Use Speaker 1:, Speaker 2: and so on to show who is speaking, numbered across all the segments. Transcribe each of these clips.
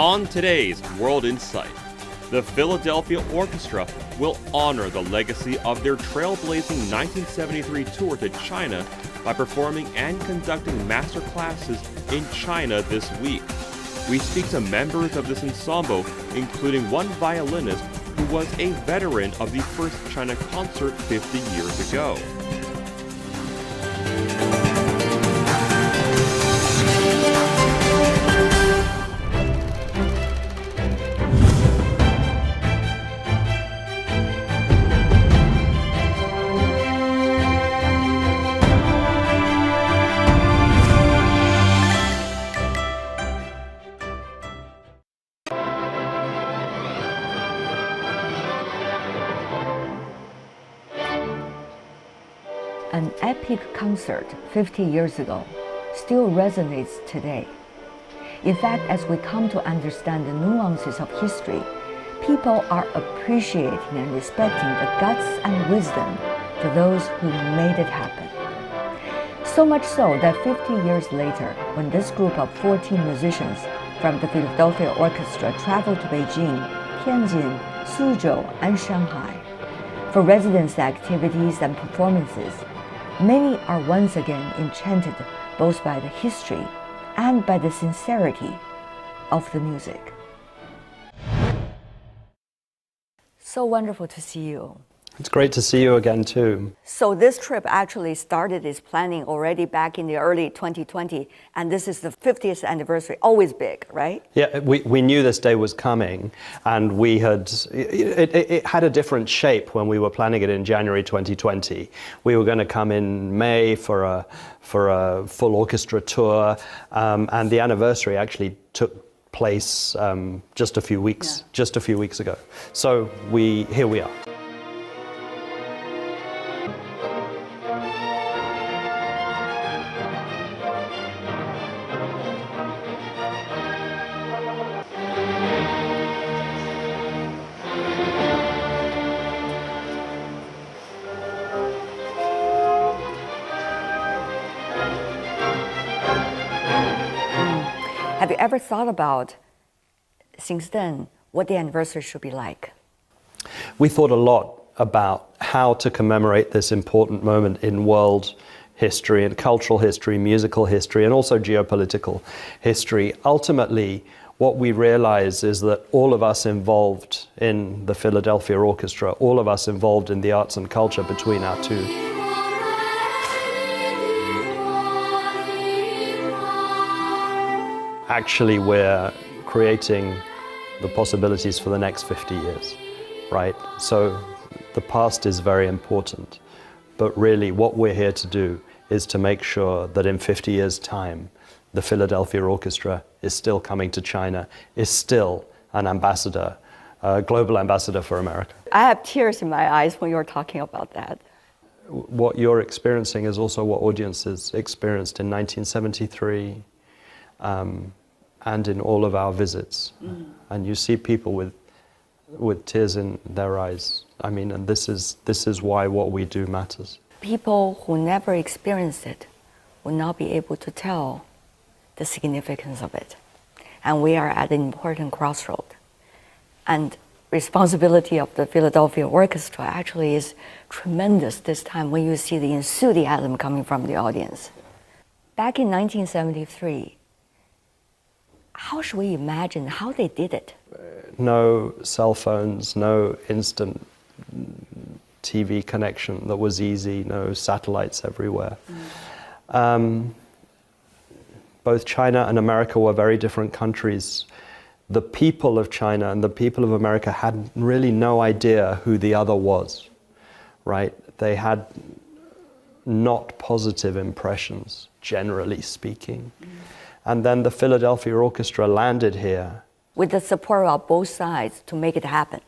Speaker 1: On today's World Insight, the Philadelphia Orchestra will honor the legacy of their trailblazing 1973 tour to China by performing and conducting master classes in China this week. We speak to members of this ensemble, including one violinist who was a veteran of the first China concert 50 years ago.
Speaker 2: An epic concert 50 years ago still resonates today. In fact, as we come to understand the nuances of history, people are appreciating and respecting the guts and wisdom to those who made it happen. So much so that 50 years later, when this group of 14 musicians from the Philadelphia Orchestra traveled to Beijing, Tianjin, Suzhou, and Shanghai for residency activities and performances, many are once again enchanted both by the history and by the sincerity of the music. So wonderful to see you.
Speaker 3: It's great to see you again too.
Speaker 2: So this trip actually started its planning already back in the early 2020, and this is the 50th anniversary, always big, right?
Speaker 3: Yeah, we knew this day was coming, and it had a different shape when we were planning it in January 2020. We were going to come in May for a full orchestra tour, and the anniversary actually took place just a few weeks ago. So here we are.
Speaker 2: Have you ever thought about, since then, what the anniversary should be like?
Speaker 3: We thought a lot about how to commemorate this important moment in world history and cultural history, musical history, and also geopolitical history. Ultimately, what we realize is that all of us involved in the Philadelphia Orchestra, all of us involved in the arts and culture between our two, actually we're creating the possibilities for the next 50 years, right? So the past is very important, but really what we're here to do is to make sure that in 50 years' time, the Philadelphia Orchestra is still coming to China, is still an ambassador, a global ambassador for America.
Speaker 2: I have tears in my eyes when you're talking about that.
Speaker 3: What you're experiencing is also what audiences experienced in 1973, and in all of our visits. And you see people with tears in their eyes. I mean, and this is why what we do matters.
Speaker 2: People who never experienced it will not be able to tell the significance of it. And we are at an important crossroad. And responsibility of the Philadelphia Orchestra actually is tremendous this time when you see the enthusiasm coming from the audience. Back in 1973, how should we imagine how they did it?
Speaker 3: No cell phones, no instant TV connection that was easy, no satellites everywhere. Both China and America were very different countries. The people of China and the people of America had really no idea who the other was, right? They had not positive impressions, generally speaking. And then the Philadelphia Orchestra landed here.
Speaker 2: With the support of both sides to make it happen.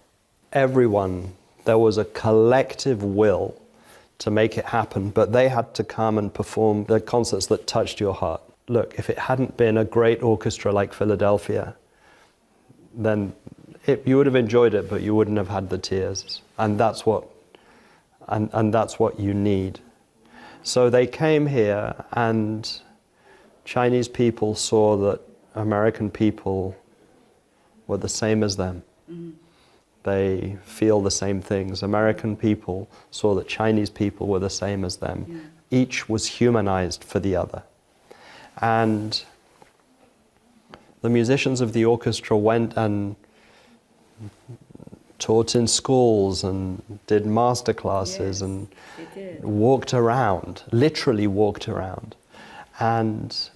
Speaker 3: Everyone, there was a collective will to make it happen, but they had to come and perform the concerts that touched your heart. Look, if it hadn't been a great orchestra like Philadelphia, then you would have enjoyed it, but you wouldn't have had the tears. And that's what you need. So they came here, and Chinese people saw that American people were the same as them. They feel the same things. American people saw that Chinese people were the same as them. Each was humanized for the other. And the musicians of the orchestra went and taught in schools and did master classes and walked around, literally walked around, and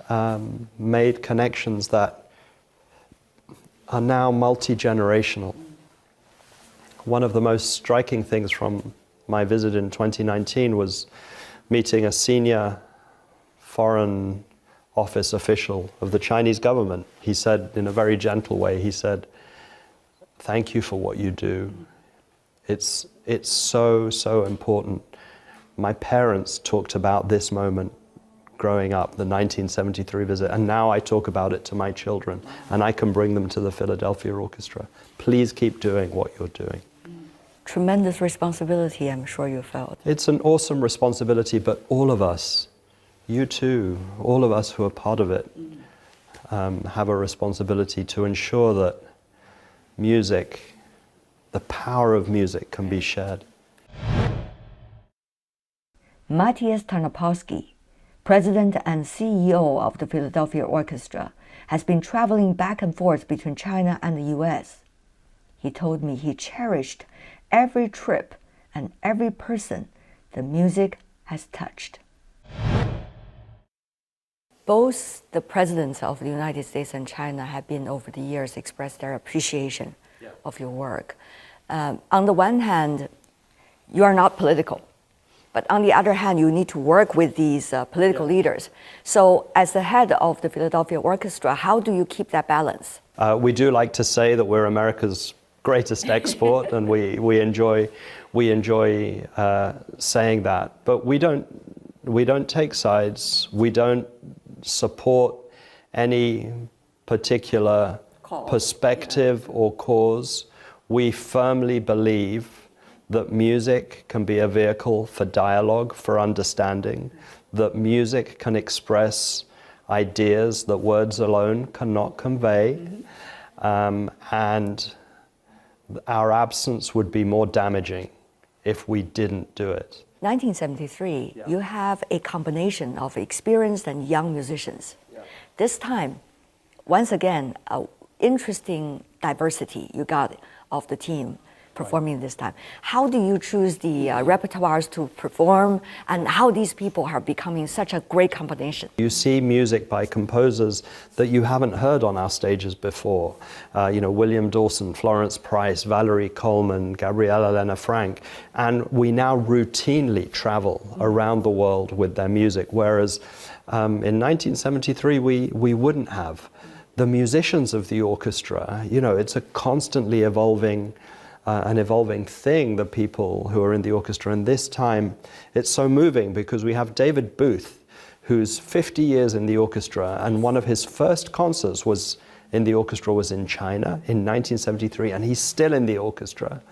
Speaker 3: made connections that are now multi-generational. One of the most striking things from my visit in 2019 was meeting a senior foreign office official of the Chinese government. He said, in a very gentle way, he said, "Thank you for what you do. It's so important. My parents talked about this moment growing up, the 1973 visit, and now I talk about it to my children, and I can bring them to the Philadelphia Orchestra. Please keep doing what you're doing."
Speaker 2: Tremendous responsibility, I'm sure you felt.
Speaker 3: It's an awesome responsibility, but all of us, you too, all of us who are part of it, have a responsibility to ensure that music, the power of music, can be shared.
Speaker 2: Matthias Tarnopolsky, President and CEO of the Philadelphia Orchestra, has been traveling back and forth between China and the U.S. He told me he cherished every trip and every person the music has touched. Both the presidents of the United States and China have been, over the years, expressed their appreciation of your work. On the one hand, you are not political, but on the other hand, you need to work with these political leaders. So as the head of the Philadelphia Orchestra, how do you keep that balance?
Speaker 3: We do like to say that we're America's greatest export, and we enjoy saying that. But we don't take sides. We don't support any particular perspective or cause. We firmly believe that music can be a vehicle for dialogue, for understanding, that music can express ideas that words alone cannot convey, and our absence would be more damaging if we didn't do it.
Speaker 2: 1973, you have a combination of experienced and young musicians. This time, once again, interesting diversity you got of the team performing this time. How do you choose the repertoires to perform, and how these people are becoming such a great combination?
Speaker 3: You see music by composers that you haven't heard on our stages before. William Dawson, Florence Price, Valerie Coleman, Gabriella Lena Frank, and we now routinely travel around the world with their music, whereas in 1973 we wouldn't have. The musicians of the orchestra, it's a constantly evolving thing, the people who are in the orchestra. And this time, it's so moving because we have Davyd Booth, who's 50 years in the orchestra, and one of his first concerts was in the orchestra was in China in 1973, and he's still in the orchestra,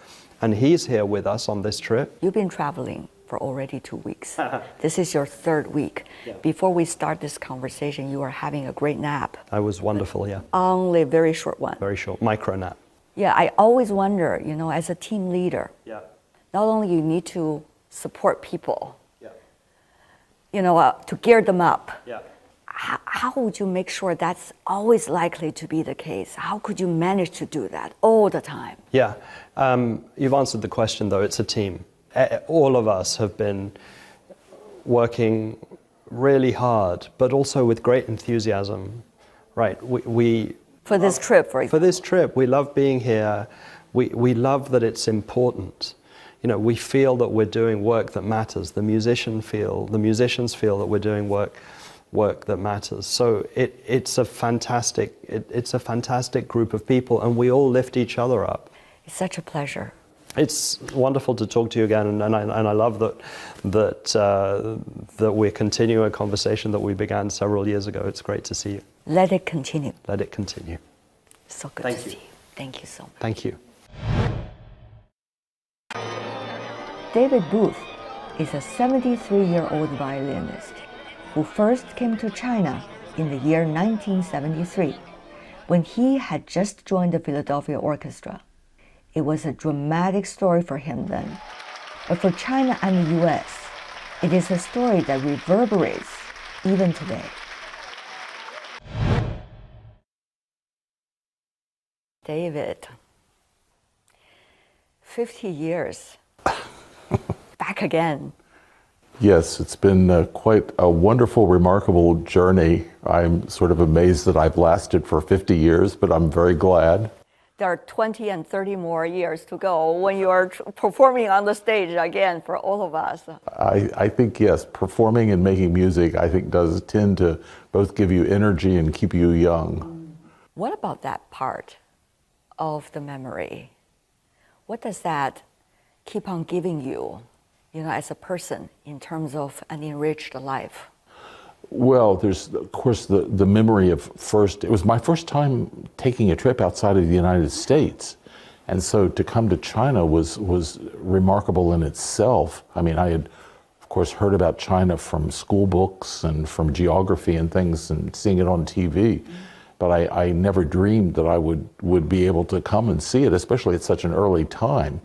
Speaker 3: and he's here with us on this trip.
Speaker 2: You've been traveling for already 2 weeks. This is your third week. Before we start this conversation, you are having a great nap.
Speaker 3: I was wonderful, yeah.
Speaker 2: Only a very short one.
Speaker 3: Very short, micro nap.
Speaker 2: Yeah, I always wonder, as a team leader, not only you need to support people, to gear them up, how would you make sure that's always likely to be the case? How could you manage to do that all the time?
Speaker 3: Yeah, you've answered the question though, it's a team. All of us have been working really hard, but also with great enthusiasm, right?
Speaker 2: For this trip, for example.
Speaker 3: For this trip, we love being here. We love that it's important. We feel that we're doing work that matters. The musicians feel that we're doing work that matters. So it's a fantastic group of people, and we all lift each other up.
Speaker 2: It's such a pleasure.
Speaker 3: It's wonderful to talk to you again, and I love that we're continuing a conversation that we began several years ago. It's great to see you.
Speaker 2: Let it continue.
Speaker 3: Let it continue.
Speaker 2: So good to see you. Thank you so much.
Speaker 3: Thank you.
Speaker 2: Davyd Booth is a 73-year-old violinist who first came to China in the year 1973 when he had just joined the Philadelphia Orchestra. It was a dramatic story for him then. But for China and the U.S., it is a story that reverberates even today. Davyd, 50 years, back again.
Speaker 4: Yes, it's been quite a wonderful, remarkable journey. I'm sort of amazed that I've lasted for 50 years, but I'm very glad.
Speaker 2: There are 20 and 30 more years to go when you are performing on the stage again for all of us.
Speaker 4: I think, yes, performing and making music, I think, does tend to both give you energy and keep you young.
Speaker 2: What about that part of the memory? What does that keep on giving you, as a person in terms of an enriched life?
Speaker 4: Well, there's, of course, the memory of it was my first time taking a trip outside of the United States. And so to come to China was remarkable in itself. I mean, I had, of course, heard about China from school books and from geography and things and seeing it on TV. But I never dreamed that I would be able to come and see it, especially at such an early time.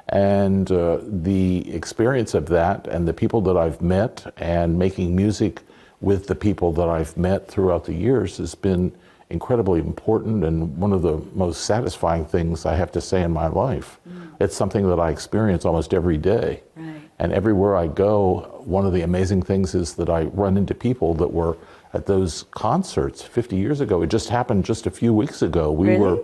Speaker 4: And the experience of that and the people that I've met and making music with the people that I've met throughout the years has been incredibly important and one of the most satisfying things I have to say in my life. It's something that I experience almost every day.
Speaker 2: Right.
Speaker 4: And everywhere I go, one of the amazing things is that I run into people that were at those concerts 50 years ago. It just happened just a few weeks ago.
Speaker 2: Really?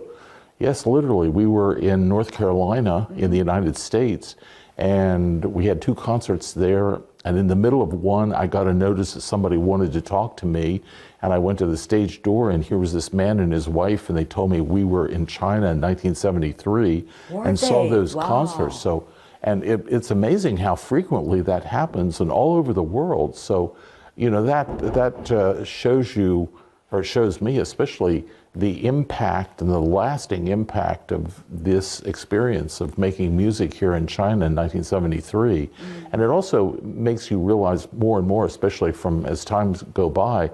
Speaker 4: Yes, literally. We were in North Carolina in the United States, and we had 2 concerts there. And in the middle of one, I got a notice that somebody wanted to talk to me. And I went to the stage door, and here was this man and his wife, and they told me we were in China in 1973 and saw those concerts. So, and it's amazing how frequently that happens and all over the world. So, that shows you, or shows me especially, the impact and the lasting impact of this experience of making music here in China in 1973. And it also makes you realize more and more, especially as times go by,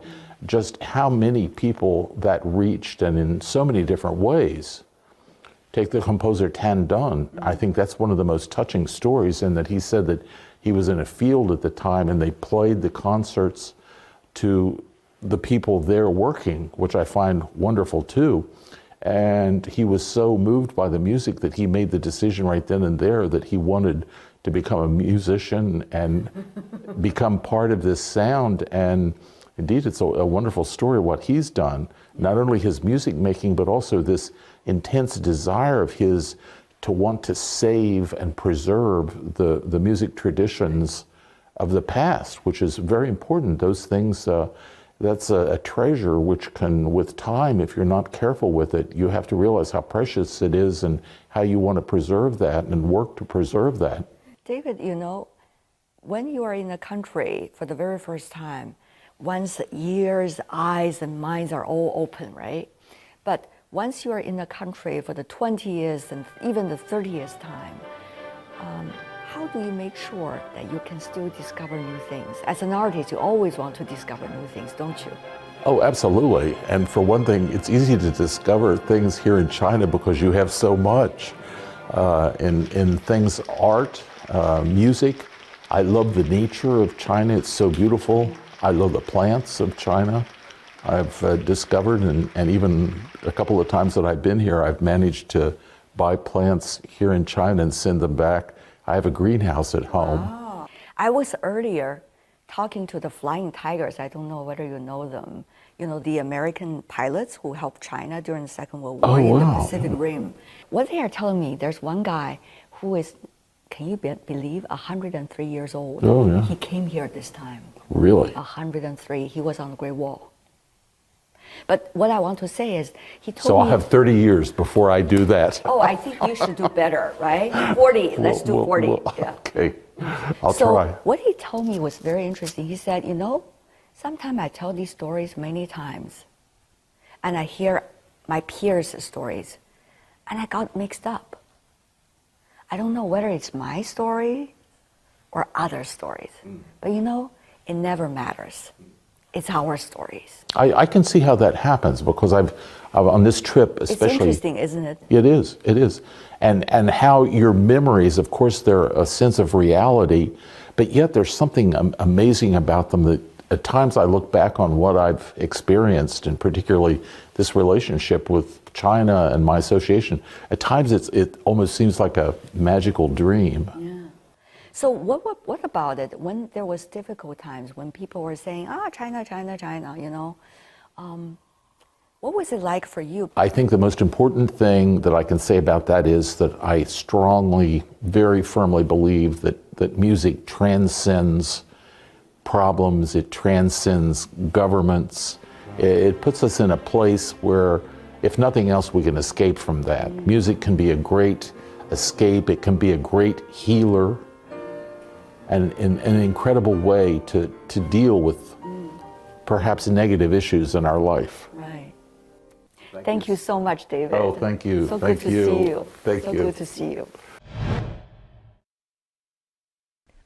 Speaker 4: just how many people that reached, and in so many different ways. Take the composer Tan Dun. I think that's one of the most touching stories, in that he said that he was in a field at the time and they played the concerts to the people there working, which I find wonderful too. And he was so moved by the music that he made the decision right then and there that he wanted to become a musician and become part of this sound. And indeed, it's a wonderful story what he's done, not only his music making, but also this intense desire of his to want to save and preserve the music traditions of the past, which is very important. Those things, that's a treasure which can, with time, if you're not careful with it, you have to realize how precious it is and how you want to preserve that and work to preserve that.
Speaker 2: David, when you are in a country for the very first time, one's ears, eyes, and minds are all open, right? But once you are in a country for the 20th and even the 30th time, how do you make sure that you can still discover new things? As an artist, you always want to discover new things, don't you?
Speaker 4: Oh, absolutely. And for one thing, it's easy to discover things here in China because you have so much in things, art, music. I love the nature of China. It's so beautiful. I love the plants of China. I've discovered, and even a couple of times that I've been here, I've managed to buy plants here in China and send them back. I have a greenhouse at home.
Speaker 2: Oh. I was earlier talking to the Flying Tigers. I don't know whether you know them. The American pilots who helped China during the Second World War in the Pacific Rim. What they are telling me, there's one guy who is, can you believe, 103 years old.
Speaker 4: Oh, yeah.
Speaker 2: He came here this time.
Speaker 4: Really?
Speaker 2: 103. He was on the Great Wall. But what I want to say is, he told me...
Speaker 4: So I'll have 30 years before I do that.
Speaker 2: Oh, I think you should do better, right? 40. Let's do 40. Yeah.
Speaker 4: Okay. I'll try.
Speaker 2: So what he told me was very interesting. He said, sometimes I tell these stories many times, and I hear my peers' stories, and I got mixed up. I don't know whether it's my story or other stories. But it never matters. it's our stories.
Speaker 4: I can see how that happens because I've on this trip especially.
Speaker 2: It's interesting, isn't it?
Speaker 4: It is. And how your memories, of course, they're a sense of reality, but yet there's something amazing about them that at times I look back on what I've experienced, and particularly this relationship with China and my association. At times it almost seems like a magical dream.
Speaker 2: Yeah. So what about it when there was difficult times, when people were saying, China, China, China, you know? What was it like for you?
Speaker 4: I think the most important thing that I can say about that is that I strongly, very firmly believe that music transcends problems, it transcends governments. It puts us in a place where, if nothing else, we can escape from that. Music can be a great escape, it can be a great healer, and in an incredible way to deal with perhaps negative issues in our life.
Speaker 2: Right. Thank you so much, David.
Speaker 4: Oh, thank you.
Speaker 2: So
Speaker 4: thank
Speaker 2: good
Speaker 4: you.
Speaker 2: to see you.
Speaker 4: Thank
Speaker 2: so
Speaker 4: you.
Speaker 2: good to see you.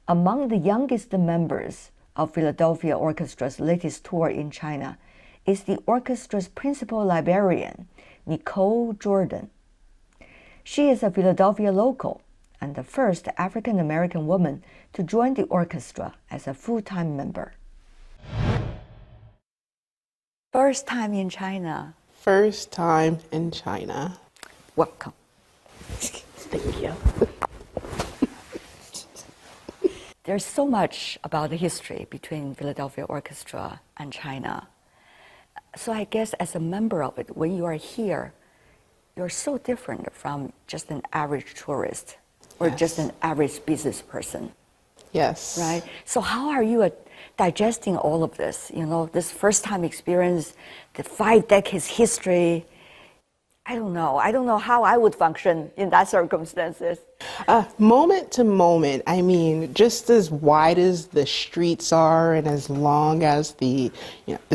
Speaker 2: Among the youngest members of Philadelphia Orchestra's latest tour in China is the orchestra's principal librarian, Nicole Jordan. She is a Philadelphia local and the first African-American woman to join the orchestra as a full-time member. First time in China.
Speaker 5: First time in China.
Speaker 2: Welcome. Thank you. There's so much about the history between Philadelphia Orchestra and China. So I guess as a member of it, when you are here, you're so different from just an average tourist or
Speaker 5: Yes.
Speaker 2: just an average business person,
Speaker 5: Yes.
Speaker 2: right? So how are you digesting all of this? You know, this first-time experience, the 5 decades history. I don't know how I would function in that circumstances.
Speaker 5: Moment to moment, I mean, just as wide as the streets are and as long as the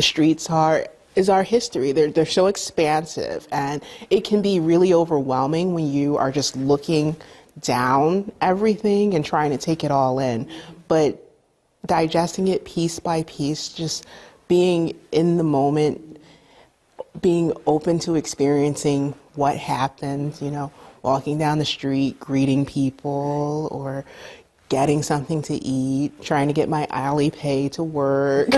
Speaker 5: streets are, is our history. They're so expansive, and it can be really overwhelming when you are just looking down everything and trying to take it all in. But digesting it piece by piece, just being in the moment, being open to experiencing what happened, you know, walking down the street, greeting people, or getting something to eat, trying to get my Alipay to work.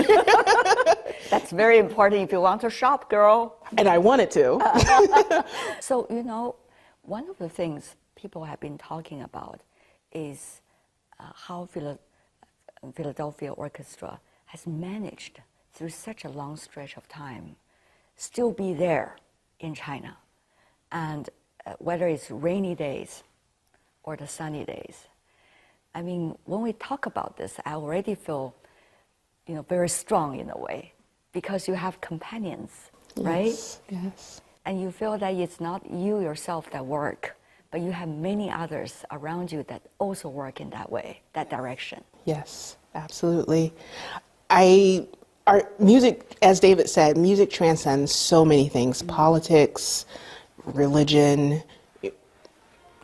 Speaker 2: That's very important if you want to shop, girl.
Speaker 5: And I wanted to.
Speaker 2: So, you know, one of the things people have been talking about is how Philadelphia Orchestra has managed through such a long stretch of time still be there in China. And whether it's rainy days or the sunny days. I mean, when we talk about this, I already feel, you know, very strong in a way because you have companions, right?
Speaker 5: Yes. Yes.
Speaker 2: And you feel that it's not you yourself that work, but you have many others around you that also work in that way, that direction.
Speaker 5: Yes, absolutely. Our music, as David said, music transcends so many things: politics, religion,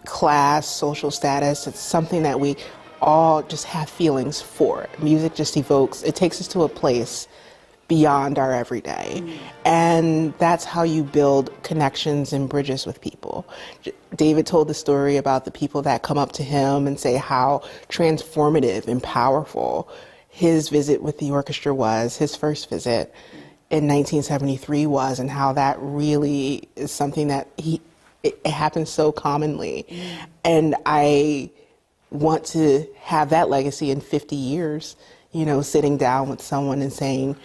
Speaker 5: class, social status. It's something that we all just have feelings for. Music just evokes, it takes us to a place beyond our everyday. And that's how you build connections and bridges with people. David told the story about the people that come up to him and say how transformative and powerful his visit with the orchestra was, his first visit in 1973 was, and how that really is something that it happens so commonly. And I want to have that legacy in 50 years, you know, sitting down with someone and saying,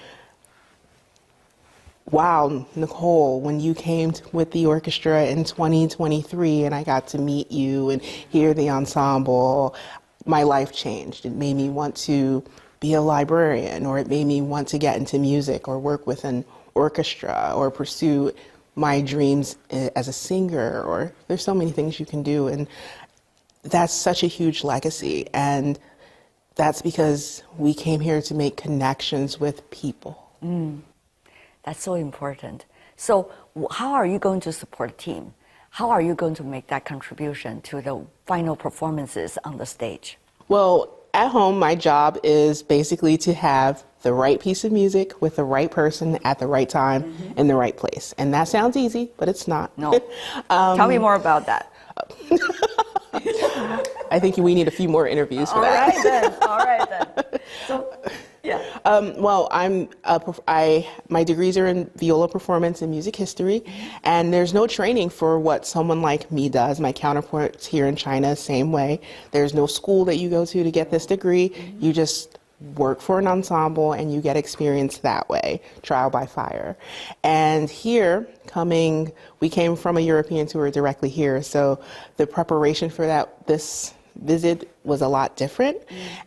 Speaker 5: wow, Nicole, when you came with the orchestra in 2023 and I got to meet you and hear the ensemble, my life changed. It made me want to be a librarian, or it made me want to get into music or work with an orchestra or pursue my dreams as a singer, or there's so many things you can do. And that's such a huge legacy. And that's because we came here to make connections with people.
Speaker 2: That's so important. So how are you going to support the team? How are you going to make that contribution to the final performances on the stage?
Speaker 5: Well, at home, my job is basically to have the right piece of music with the right person at the right time in the right place. And that sounds easy, but it's not.
Speaker 2: No. Tell me more about that.
Speaker 5: I think we need a few more interviews for that.
Speaker 2: All right then. So, yeah.
Speaker 5: Well, my degrees are in viola performance and music history, and there's no training for what someone like me does. My counterparts here in China, same way. There's no school that you go to get this degree. You just work for an ensemble and you get experience that way, trial by fire. And here, we came from a European tour directly here, so the preparation for this visit was a lot different.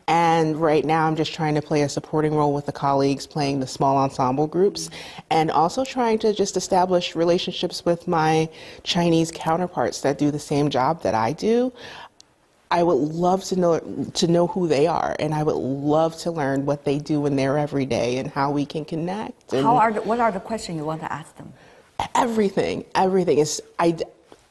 Speaker 5: And right now I'm just trying to play a supporting role with the colleagues, playing the small ensemble groups, and also trying to just establish relationships with my Chinese counterparts that do the same job that I do. I would love to know who they are, and I would love to learn what they do in their everyday and how we can connect.
Speaker 2: What are the questions you want to ask them?
Speaker 5: Everything is,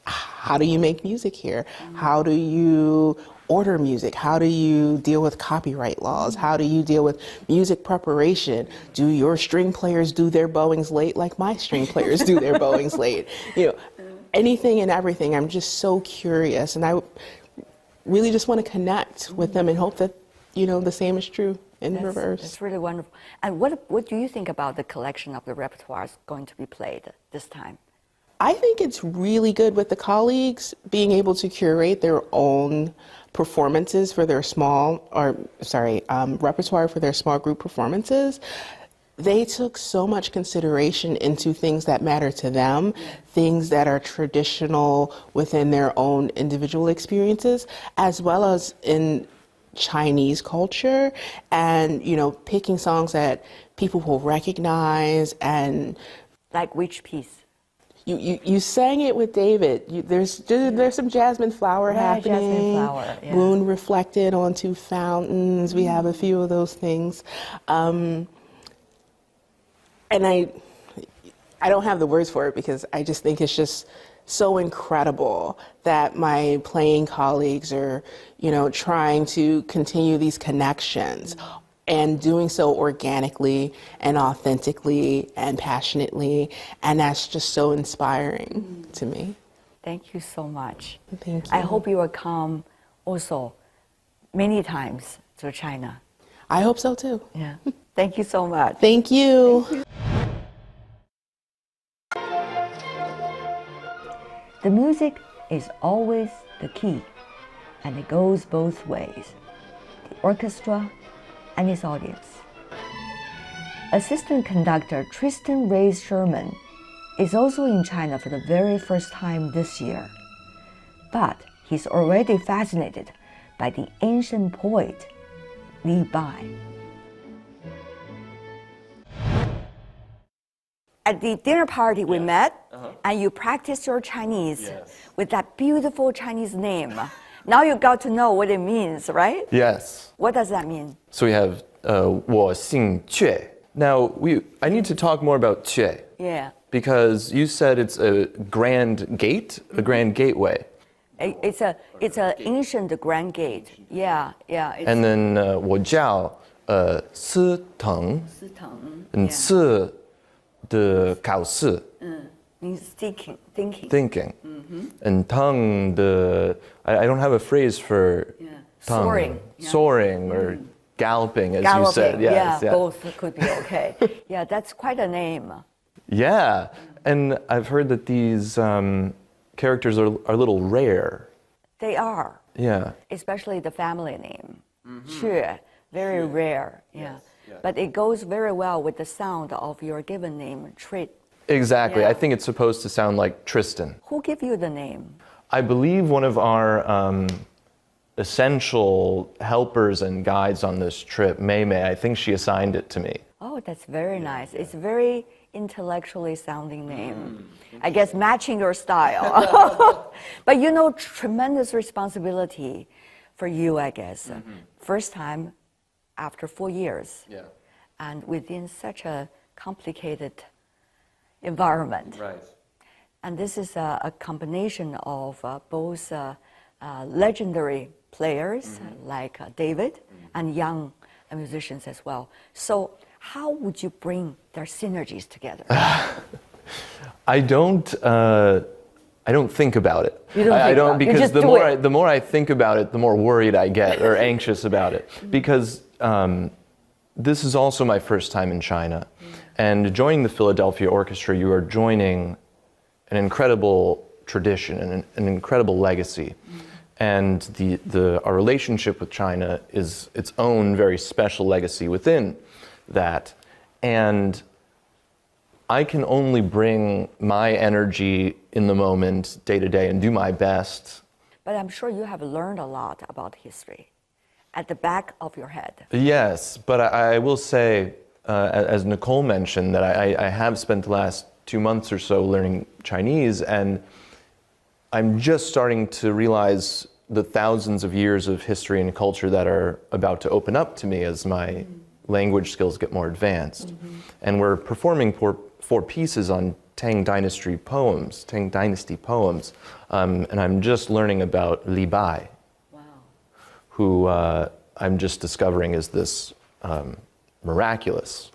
Speaker 5: how do you make music here? How do you order music? How do you deal with copyright laws? How do you deal with music preparation? Do your string players do their bowings late like my string players do their bowings late? Anything and everything. I'm just so curious, and I really just want to connect with them and hope that, the same is true in reverse.
Speaker 2: That's really wonderful. And what do you think about the collection of the repertoires going to be played this time?
Speaker 5: I think it's really good with the colleagues being able to curate their own performances for their repertoire for their small group performances. They took so much consideration into things that matter to them, things that are traditional within their own individual experiences, as well as in Chinese culture, and picking songs that people will recognize. And
Speaker 2: like which piece?
Speaker 5: You sang it with Davyd. There's some jasmine flower happening.
Speaker 2: Jasmine flower, yeah.
Speaker 5: Moon reflected onto fountains. We have a few of those things. And I don't have the words for it because I just think it's just so incredible that my playing colleagues are, trying to continue these connections and doing so organically and authentically and passionately. And that's just so inspiring to me.
Speaker 2: Thank you so much.
Speaker 5: Thank you.
Speaker 2: I hope you will come also many times to China.
Speaker 5: I hope so too.
Speaker 2: Yeah. Thank you so much.
Speaker 5: Thank you.
Speaker 2: The music is always the key, and it goes both ways, the orchestra and its audience. Assistant conductor Tristan Reyes Sherman is also in China for the very first time this year, but he's already fascinated by the ancient poet Li Bai. At the dinner party we met, and you practiced your Chinese with that beautiful Chinese name. Now you got to know what it means, right?
Speaker 6: Yes.
Speaker 2: What does that mean?
Speaker 6: So we have 我姓阙. Now I need to talk more about 阙.
Speaker 2: Yeah.
Speaker 6: Because you said it's a grand gate, a grand gateway.
Speaker 2: It's an ancient grand gate. Yeah.
Speaker 6: And then 我叫思腾.
Speaker 2: 思腾.
Speaker 6: And 思 the 考试.
Speaker 2: Means thinking.
Speaker 6: And tongue, I don't have a phrase for tongue.
Speaker 2: Soaring.
Speaker 6: Soaring or galloping, as you said. Yes,
Speaker 2: yeah, both could be okay. Yeah, that's quite a name.
Speaker 6: Yeah, and I've heard that these characters are a little rare.
Speaker 2: They are.
Speaker 6: Yeah.
Speaker 2: Especially the family name. Xue, very rare. Yeah. But it goes very well with the sound of your given name, Trit.
Speaker 6: Exactly.
Speaker 2: Yeah.
Speaker 6: I think it's supposed to sound like Tristan.
Speaker 2: Who gave you the name?
Speaker 6: I believe one of our essential helpers and guides on this trip, Mei Mei, I think she assigned it to me.
Speaker 2: Oh, that's very nice. It's a very intellectually sounding name. I guess matching your style. But tremendous responsibility for you, I guess. First time after 4 years.
Speaker 6: Yeah.
Speaker 2: And within such a complicated environment.
Speaker 6: Right.
Speaker 2: And this is a combination of both legendary players like David and young musicians as well. So how would you bring their synergies together?
Speaker 6: I don't think about it.
Speaker 2: You don't
Speaker 6: I
Speaker 2: think
Speaker 6: don't
Speaker 2: about it. You
Speaker 6: because
Speaker 2: just do it.
Speaker 6: the more I think about it, the more worried I get or anxious about it. Because this is also my first time in China, and joining the Philadelphia Orchestra, you are joining an incredible tradition and an incredible legacy. And our relationship with China is its own very special legacy within that. And I can only bring my energy in the moment, day to day, and do my best.
Speaker 2: But I'm sure you have learned a lot about history at the back of your head.
Speaker 6: Yes, but I will say, as Nicole mentioned, that I have spent the last 2 months or so learning Chinese, and I'm just starting to realize the thousands of years of history and culture that are about to open up to me as my language skills get more advanced. And we're performing four pieces on Tang Dynasty poems, and I'm just learning about Li Bai, who I'm just discovering is this miraculous,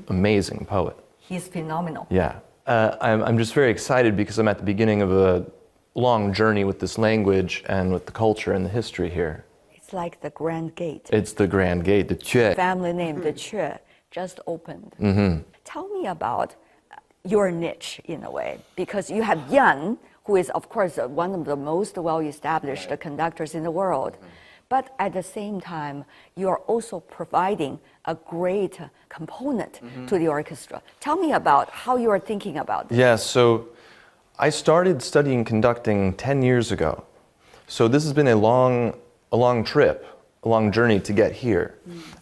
Speaker 6: amazing poet.
Speaker 2: He's phenomenal.
Speaker 6: Yeah. I'm just very excited because I'm at the beginning of a long journey with this language and with the culture and the history here.
Speaker 2: It's like the Grand Gate.
Speaker 6: It's the Grand Gate, the Chue.
Speaker 2: Family name, the Chue, just opened. Tell me about your niche in a way, because you have Yan, who is of course one of the most well-established conductors in the world. But at the same time, you are also providing a great component to the orchestra. Tell me about how you are thinking about this.
Speaker 6: Yeah, so I started studying conducting 10 years ago. So this has been a long trip, a long journey to get here.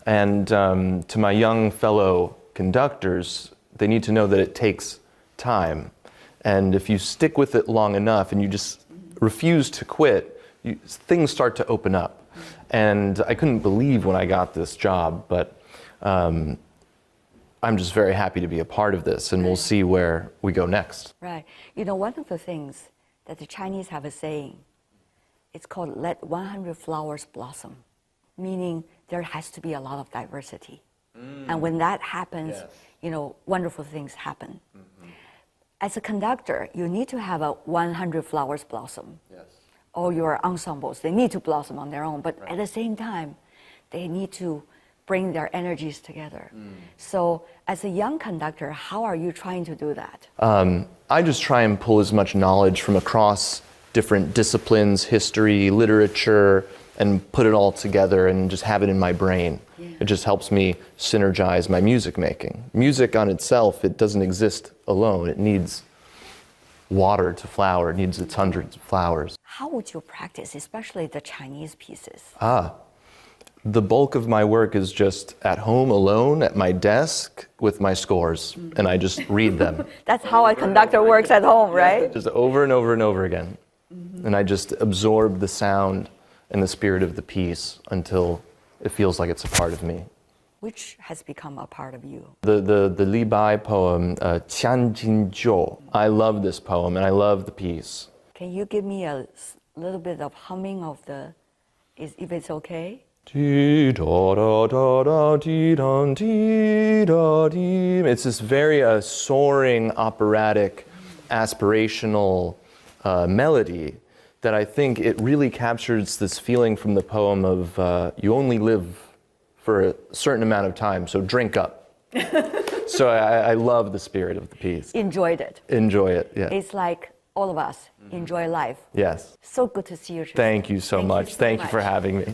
Speaker 6: And to my young fellow conductors, they need to know that it takes time. And if you stick with it long enough and you just refuse to quit, things start to open up. And I couldn't believe when I got this job, but I'm just very happy to be a part of this, and we'll see where we go next.
Speaker 2: Right. You know, one of the things that the Chinese have a saying, it's called let 100 flowers blossom, meaning there has to be a lot of diversity. And when that happens, you know, wonderful things happen. As a conductor, you need to have a 100 flowers blossom. All your ensembles, they need to blossom on their own, but at the same time, they need to bring their energies together. So as a young conductor, how are you trying to do that?
Speaker 6: I just try and pull as much knowledge from across different disciplines, history, literature, and put it all together and just have it in my brain. It just helps me synergize my music making. Music on itself, it doesn't exist alone. It needs water to flower, it needs its hundreds of flowers.
Speaker 2: How would you practice, especially the Chinese pieces?
Speaker 6: The bulk of my work is just at home alone at my desk with my scores, and I just read them.
Speaker 2: That's how a conductor works at home, right?
Speaker 6: Just over and over and over again. And I just absorb the sound and the spirit of the piece until it feels like it's a part of me.
Speaker 2: Which has become a part of you?
Speaker 6: The Li Bai poem, Qian Jin Jiu. I love this poem and I love the piece.
Speaker 2: Can you give me a little bit of humming of if it's okay?
Speaker 6: It's this very soaring, operatic, aspirational melody that I think it really captures this feeling from the poem of you only live for a certain amount of time, so drink up. So I love the spirit of the piece.
Speaker 2: Enjoyed it.
Speaker 6: Enjoy it, yeah.
Speaker 2: It's like all of us enjoy life.
Speaker 6: Yes.
Speaker 2: So good to see you.
Speaker 6: Thank you so much. Thank you for having me.